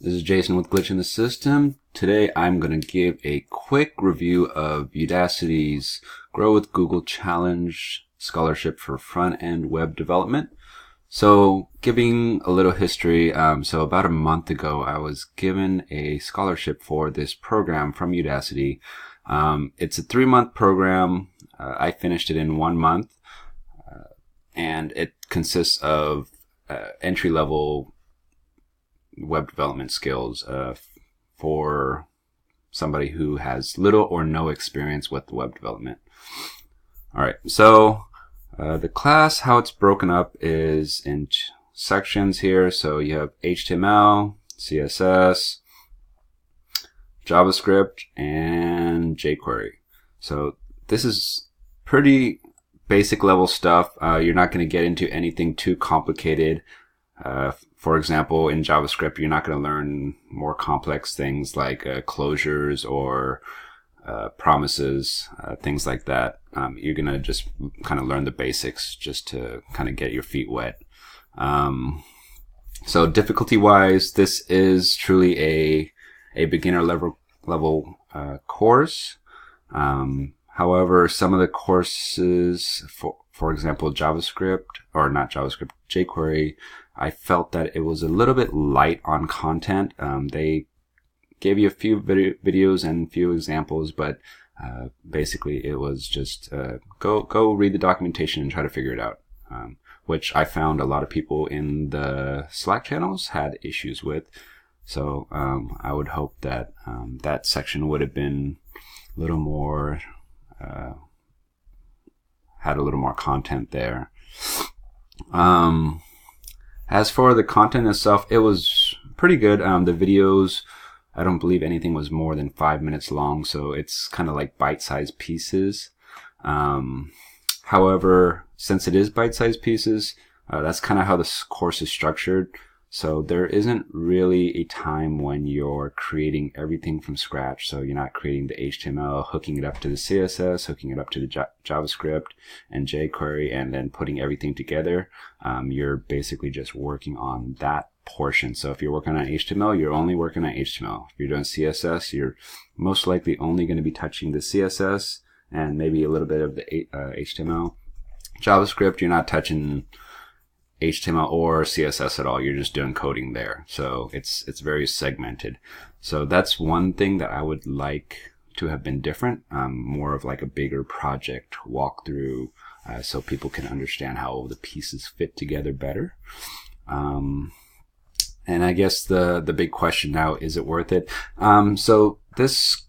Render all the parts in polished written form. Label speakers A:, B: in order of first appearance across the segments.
A: This is Jason with Glitch in the System. Today I'm going to give a quick review of Udacity's Grow with Google Challenge Scholarship for Front-End Web Development. So giving a little history, so about a month ago I was given a scholarship for this program from Udacity. It's a 3-month program. I finished it in 1 month, and it consists of entry-level web development skills for somebody who has little or no experience with web development. Alright, so the class, how it's broken up is in sections here. So you have HTML, CSS, JavaScript, and jQuery. So this is pretty basic level stuff. You're not going to get into anything too complicated. For example, in JavaScript, you're not going to learn more complex things like closures or promises, things like that. You're going to just kind of learn the basics just to kind of get your feet wet. So difficulty-wise, this is truly a beginner level course. However, some of the courses, for example, jQuery, I felt that it was a little bit light on content. They gave you a few videos and a few examples, but basically it was just go read the documentation and try to figure it out, which I found a lot of people in the Slack channels had issues with. So I would hope that that section would have been a little more had a little more content there. As for the content itself, it was pretty good. The videos, I don't believe anything was more than 5 minutes long, so it's kind of like bite-sized pieces. However, since it is bite-sized pieces, that's kind of how this course is structured. So there isn't really a time when you're creating everything from scratch. So you're not creating the HTML, hooking it up to the CSS, hooking it up to the JavaScript and jQuery, and then putting everything together. You're basically just working on that portion. So if you're working on HTML, you're only working on HTML. If you're doing CSS, you're most likely only going to be touching the CSS and maybe a little bit of the HTML. JavaScript, you're not touching HTML or CSS at all. You're just doing coding there. So it's very segmented. So that's one thing that I would like to have been different, more of like a bigger project walkthrough, so people can understand how the pieces fit together better. And I guess the big question now, is it worth it? So this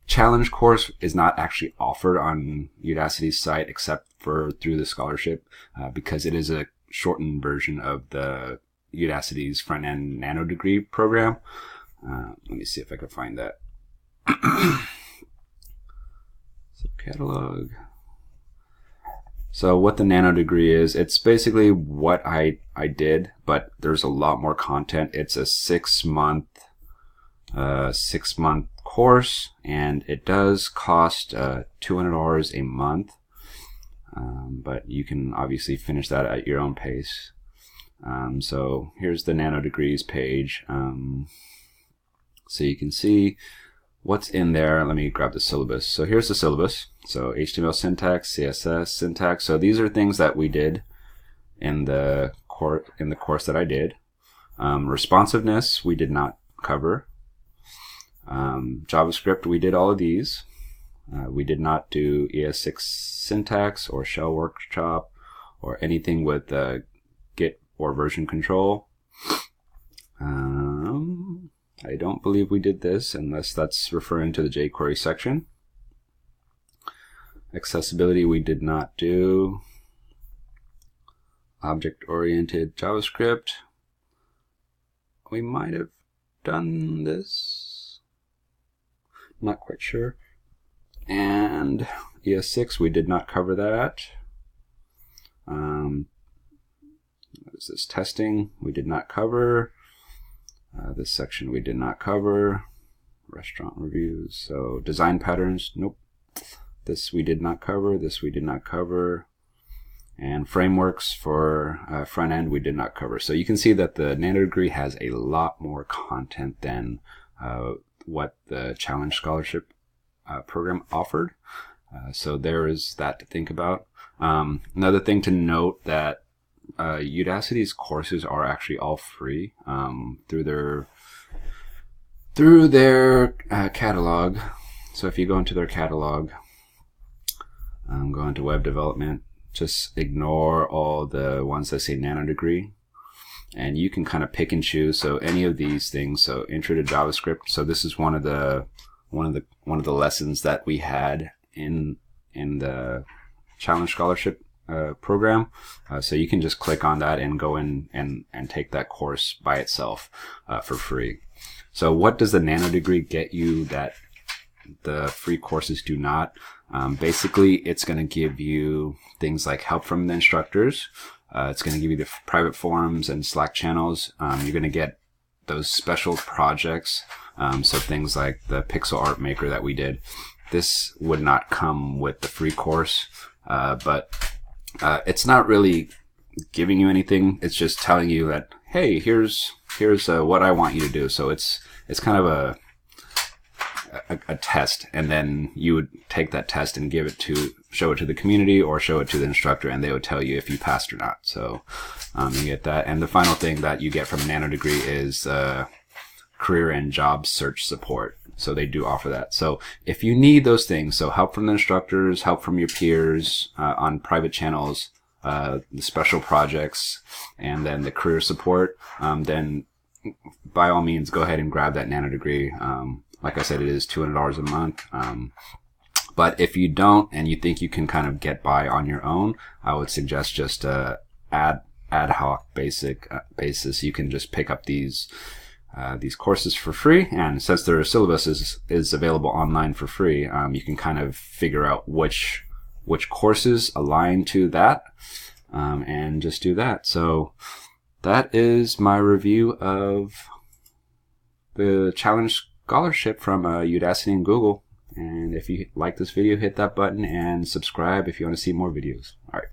A: challenge course is not actually offered on Udacity's site except for through the scholarship, because it is a shortened version of the Udacity's front-end Nanodegree program. Let me see if I can find that. So catalog. So what the Nanodegree is, it's basically what I did, but there's a lot more content. It's a 6-month course, and it does cost $200 a month. But you can obviously finish that at your own pace. So here's the Nanodegrees page. So you can see what's in there. Let me grab the syllabus. So here's the syllabus. So HTML syntax, CSS syntax. So these are things that we did in the course that I did. Responsiveness we did not cover. JavaScript, we did all of these. We did not do ES6 syntax or shell workshop or anything with Git or version control. I don't believe we did this unless that's referring to the jQuery section. Accessibility we did not do. Object-oriented JavaScript. We might have done this. Not quite sure. And ES6, we did not cover that. What is this? Testing, we did not cover. This section we did not cover. Restaurant reviews. So design patterns, nope. This we did not cover. This we did not cover. And frameworks for front end we did not cover. So you can see that the Nanodegree has a lot more content than what the Challenge Scholarship program offered. So there is that to think about. Another thing to note that Udacity's courses are actually all free through their catalog. So if you go into their catalog, go into web development, just ignore all the ones that say Nanodegree, and you can kind of pick and choose. So any of these things. So Intro to JavaScript. So this is one of the lessons that we had in the Challenge Scholarship program. So you can just click on that and go in and take that course by itself for free. So what does the Nanodegree get you that the free courses do not? Basically, it's going to give you things like help from the instructors. It's going to give you the private forums and Slack channels. You're going to get those special projects. So things like the pixel art maker that we did. This would not come with the free course, but it's not really giving you anything. It's just telling you that, hey, here's what I want you to do. So it's kind of a test, and then you would take that test and show it to the community or show it to the instructor, and they would tell you if you passed or not. So you get that. And the final thing that you get from Nanodegree is career and job search support. So they do offer that. So if you need those things, so help from the instructors, help from your peers on private channels, the special projects, and then the career support, then by all means go ahead and grab that Nanodegree. Like I said, it is $200 a month. But if you don't and you think you can kind of get by on your own, I would suggest just ad hoc basis. You can just pick up these courses for free, and since their syllabus is available online for free, you can kind of figure out which courses align to that, and just do that. So that is my review of the Challenge Scholarship from Udacity and Google. And if you like this video, hit that button and subscribe if you want to see more videos. All right.